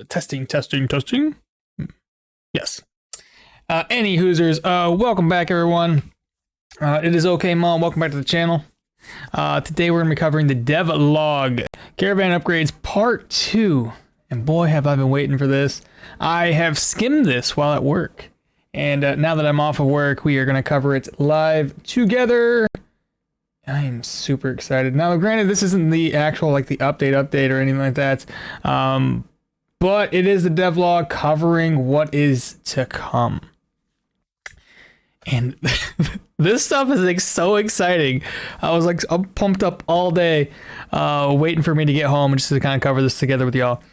Testing. Yes. Any Hoosers, welcome back, everyone. It is okmall. Welcome back to the channel. Today we're going to be covering the Devlog Caravan Upgrades Part 2. And boy, have I been waiting for this. I have skimmed this while at work. And now that I'm off of work, we are going to cover it live together. I am super excited. Now, granted, this isn't the actual, like, the update or anything like that. But it is the devlog covering what is to come. And this stuff is like so exciting. I'm pumped up all day, waiting for me to get home just to kind of cover this together with y'all.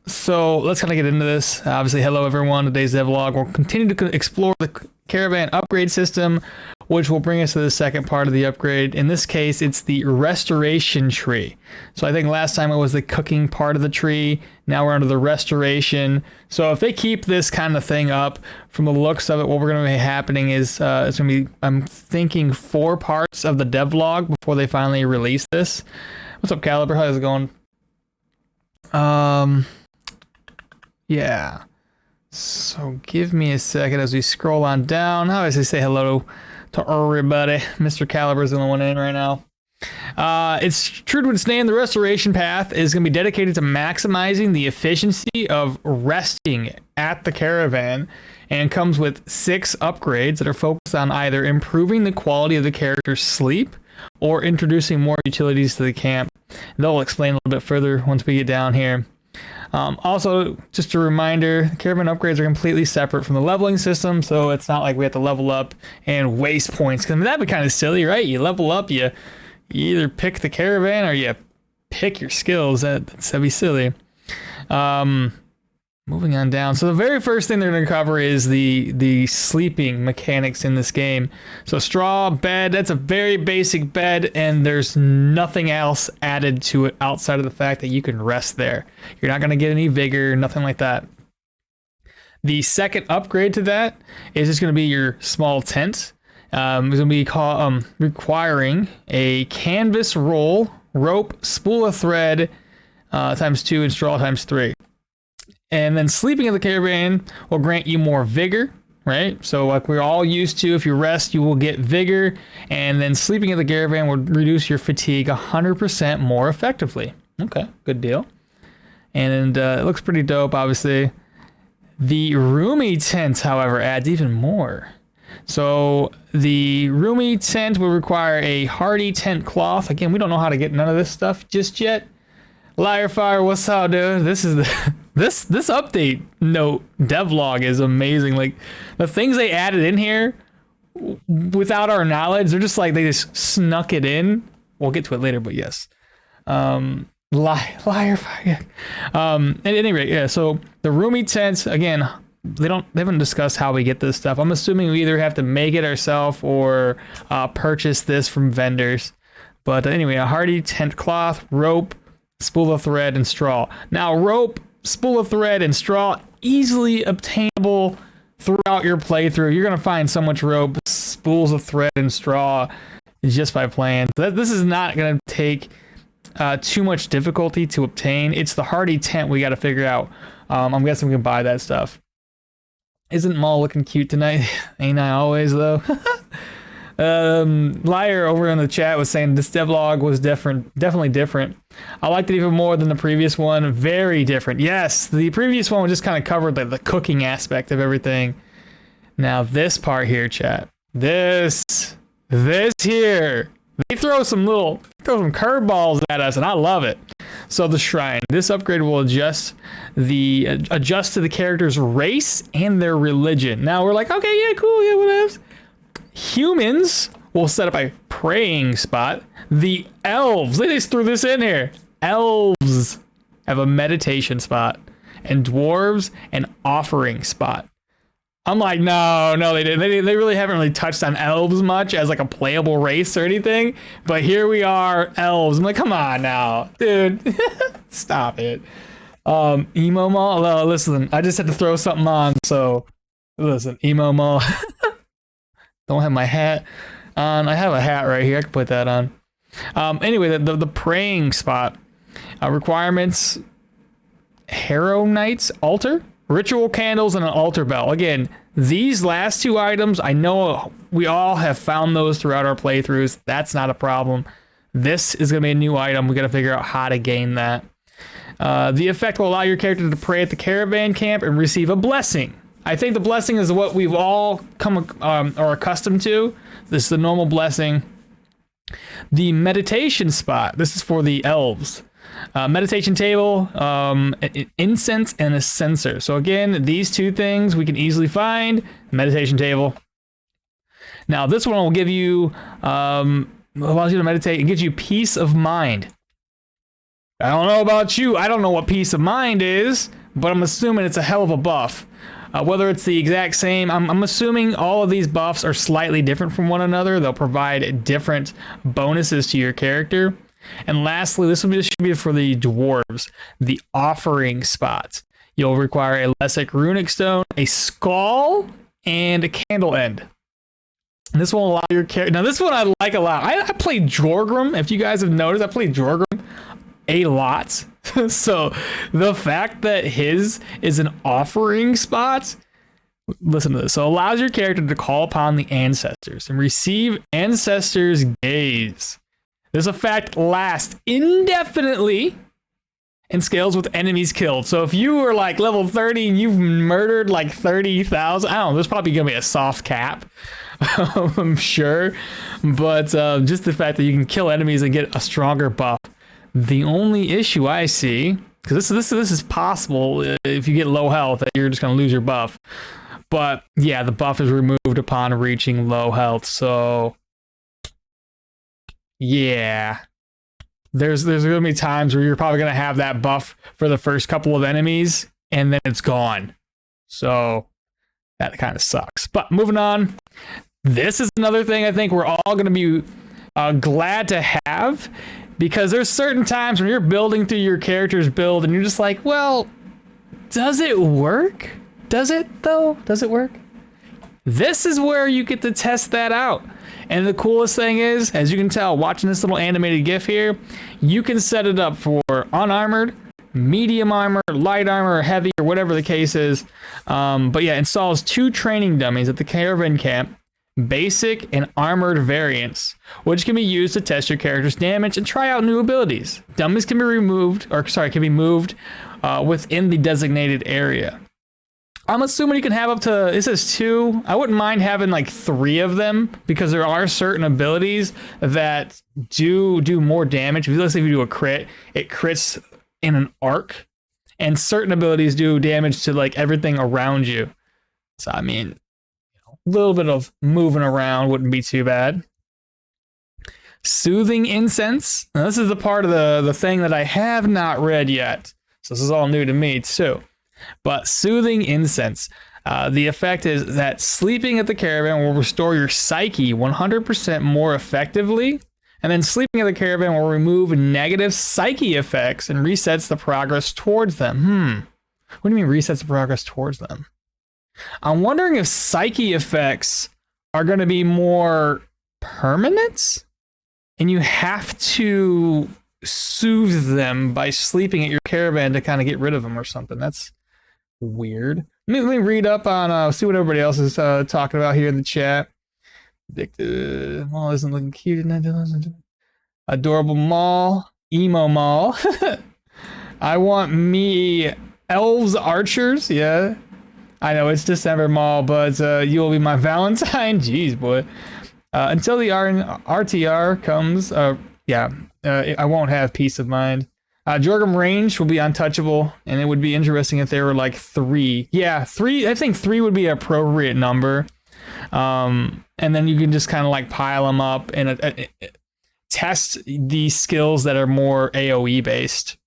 So let's kind of get into this. Obviously, hello everyone. Today's devlog. We'll continue to explore the Caravan upgrade system, which will bring us to the second part of the upgrade. In this case, it's the restoration tree. So I think last time it was the cooking part of the tree. Now we're under the restoration. So if they keep this kind of thing up, from the looks of it, what we're going to be happening is it's going to be, I'm thinking, 4 parts of the devlog before they finally release this. What's up, Caliber? How's it going? Yeah. So give me a second as we scroll on down. How does he say hello to everybody? Mr. Caliber's the only one in right now. It's true to its name. The restoration path is going to be dedicated to maximizing the efficiency of resting at the caravan, and comes with 6 upgrades that are focused on either improving the quality of the character's sleep or introducing more utilities to the camp. They'll explain a little bit further once we get down here. Also, just a reminder, caravan upgrades are completely separate from the leveling system, so it's not like we have to level up and waste points. Because that'd be kind of silly, right? You level up, you either pick the caravan or you pick your skills. That'd be silly. Moving on down. So the very first thing they're going to cover is the sleeping mechanics in this game. So straw bed, that's a very basic bed, and there's nothing else added to it outside of the fact that you can rest there. You're not going to get any vigor, nothing like that. The second upgrade to that is just going to be your small tent. It's going to be requiring a canvas roll, rope, spool of thread ×2, and straw ×3. And then sleeping in the caravan will grant you more vigor, right? So like we're all used to, if you rest, you will get vigor. And then sleeping in the caravan will reduce your fatigue 100% more effectively. Okay, good deal. And it looks pretty dope, obviously. The roomy tent, however, adds even more. So the roomy tent will require a hardy tent cloth. Again, we don't know how to get none of this stuff just yet. Liar Fire, what's up, dude? This is the this update note devlog is amazing. Like the things they added in here without our knowledge, they're just like they just snuck it in. We'll get to it later, but yes. Liar Fire. At any rate, yeah. So the roomy tents, again, they haven't discussed how we get this stuff. I'm assuming we either have to make it ourselves or purchase this from vendors. But anyway, a hardy tent cloth, rope, spool of thread, and straw. Now, rope, spool of thread, and straw, easily obtainable throughout your playthrough. You're going to find so much rope, spools of thread, and straw just by playing. This is not going to take too much difficulty to obtain. It's the hardy tent we got to figure out. I'm guessing we can buy that stuff. Isn't Maul looking cute tonight? Ain't I always, though? Liar over in the chat was saying this devlog was definitely different. I liked it even more than the previous one. Very different. Yes, the previous one just kind of covered the cooking aspect of everything. Now this part here, chat. This here. They throw some curveballs at us, and I love it. So the shrine. This upgrade will adjust to the character's race and their religion. Now we're like, okay, yeah, cool, yeah, whatever. Humans will set up a praying spot. The elves, they just threw this in here. Elves have a meditation spot, and dwarves an offering spot. I'm like, no, they didn't. They really haven't really touched on elves much as like a playable race or anything. But here we are, elves. I'm like, come on now, dude, stop it. Emo mall. Listen, I just had to throw something on. So listen, emo mall. Don't have my hat on. I have a hat right here. I can put that on. Anyway, the praying spot Requirements: Harrow Knight's altar, ritual candles, and an altar bell. Again, these last two items, I know we all have found those throughout our playthroughs. That's not a problem. This is going to be a new item. We got to figure out how to gain that. The effect will allow your character to pray at the caravan camp and receive a blessing. I think the blessing is what we've all come or accustomed to. This is the normal blessing. The meditation spot. This is for the elves. Meditation table, incense, and a censer. So again, these two things we can easily find. Meditation table. Now this one will give you, allows you to meditate and gives you peace of mind. I don't know about you. I don't know what peace of mind is, but I'm assuming it's a hell of a buff. Whether it's the exact same, I'm assuming all of these buffs are slightly different from one another. They'll provide different bonuses to your character. And lastly, this should be for the dwarves, the offering spot. You'll require a Lessic runic stone, a skull, and a candle end. And this will allow your character. Now, this one I like a lot. I played Jorgrim. If you guys have noticed, I played Jorgrim a lot. So the fact that his is an offering spot, listen to this. So it allows your character to call upon the ancestors and receive ancestors' gaze. This effect lasts indefinitely and scales with enemies killed. So if you were like level 30 and you've murdered like 30,000, I don't know, there's probably going to be a soft cap, I'm sure. But just the fact that you can kill enemies and get a stronger buff. The only issue I see, because this is possible if you get low health, that you're just going to lose your buff. But yeah, the buff is removed upon reaching low health. So yeah, there's going to be times where you're probably going to have that buff for the first couple of enemies, and then it's gone. So that kind of sucks. But moving on, this is another thing I think we're all going to be glad to have, because there's certain times when you're building through your character's build, and you're just like, well, does it work? Does it, though? Does it work? This is where you get to test that out. And the coolest thing is, as you can tell, watching this little animated GIF here, you can set it up for unarmored, medium armor, light armor, heavy, or whatever the case is. But yeah, installs 2 training dummies at the caravan camp, basic and armored variants, which can be used to test your character's damage and try out new abilities. Dummies can be moved within the designated area. I'm assuming you can have up to, it says 2. I wouldn't mind having like 3 of them, because there are certain abilities that do more damage. Let's say if you do a crit, it crits in an arc, and certain abilities do damage to like everything around you. So I mean, a little bit of moving around wouldn't be too bad. Soothing incense. Now, this is the part of the thing that I have not read yet, so this is all new to me too. But soothing incense, the effect is that sleeping at the caravan will restore your psyche 100% more effectively, and then sleeping at the caravan will remove negative psyche effects and resets the progress towards them. What do you mean resets the progress towards them? I'm wondering if psyche effects are going to be more permanent, and you have to soothe them by sleeping at your caravan to kind of get rid of them or something. That's weird. Let me read up on see what everybody else is talking about here in the chat. Addicted mall isn't looking cute. Adorable mall, emo mall. I want me elves archers. Yeah, I know it's December mall, but you will be my Valentine. Jeez, boy. Until the RTR comes, I won't have peace of mind. Jorgrim range will be untouchable, and it would be interesting if there were like 3. Yeah, 3. I think 3 would be an appropriate number. And then you can just kind of like pile them up and test the skills that are more AoE based.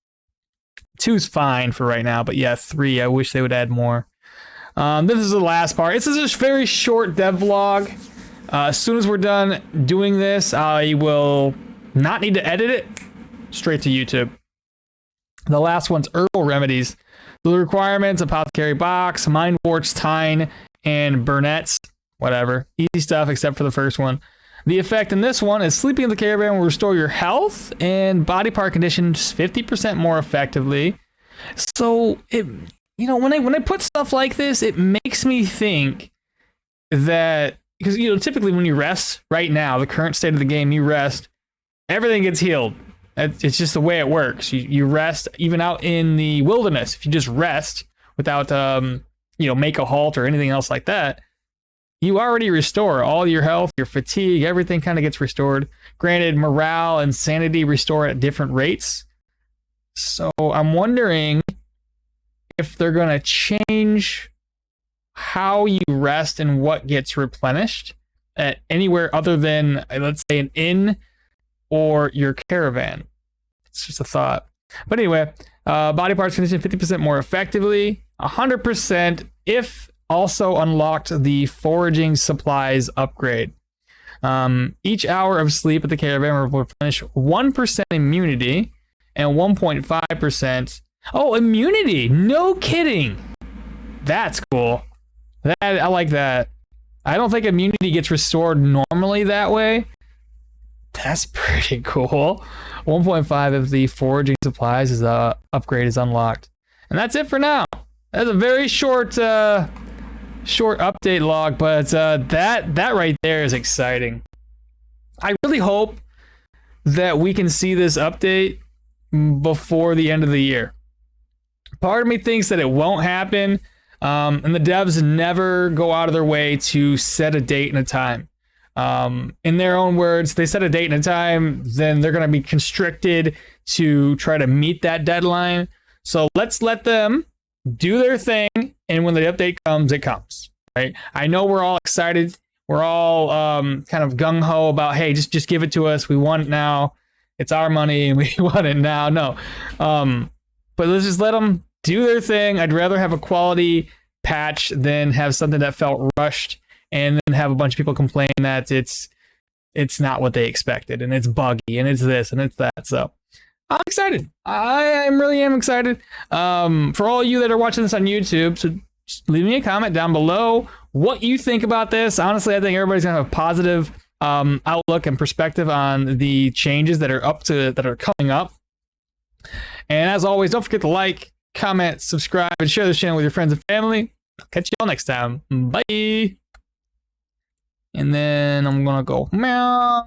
2's fine for right now, but yeah, 3. I wish they would add more. This is the last part. This is a very short devlog. As soon as we're done doing this, I will not need to edit it. Straight to YouTube. The last one's Herbal Remedies. The requirements: Apothecary Box, Mind Warts, Tine, and Burnett's. Whatever. Easy stuff except for the first one. The effect in this one is sleeping in the caravan will restore your health and body part conditions 50% more effectively. So it, you know, when I put stuff like this, it makes me think that, because, you know, typically when you rest right now, the current state of the game, you rest, everything gets healed. It's just the way it works. You rest even out in the wilderness. If you just rest without, you know, make a halt or anything else like that, you already restore all your health, your fatigue, everything kind of gets restored. Granted, morale and sanity restore at different rates. So I'm wondering if they're going to change how you rest and what gets replenished at anywhere other than, let's say, an inn or your caravan. It's just a thought. But anyway, body parts condition 50% more effectively, 100% if also unlocked the foraging supplies upgrade. Each hour of sleep at the caravan will replenish 1% immunity and 1.5%. Oh, immunity! No kidding! That's cool. I like that. I don't think immunity gets restored normally that way. That's pretty cool. 1.5 if the foraging supplies is upgrade is unlocked. And that's it for now. That's a very short update log, but that right there is exciting. I really hope that we can see this update before the end of the year. Part of me thinks that it won't happen, and the devs never go out of their way to set a date and a time. In their own words, they set a date and a time, then they're going to be constricted to try to meet that deadline. So let's let them do their thing, and when the update comes, it comes. Right? I know we're all excited. We're all kind of gung-ho about, hey, just give it to us. We want it now. It's our money, and we want it now. No. But let's just let them do their thing. I'd rather have a quality patch than have something that felt rushed and then have a bunch of people complain that it's not what they expected and it's buggy and it's this and it's that. So I'm excited. I really am excited. For all of you that are watching this on YouTube, so just leave me a comment down below what you think about this. Honestly, I think everybody's gonna have a positive outlook and perspective on the changes that are coming up. And as always, don't forget to like, comment, subscribe, and share this channel with your friends and family. I'll catch you all next time. Bye. And then I'm gonna go meow.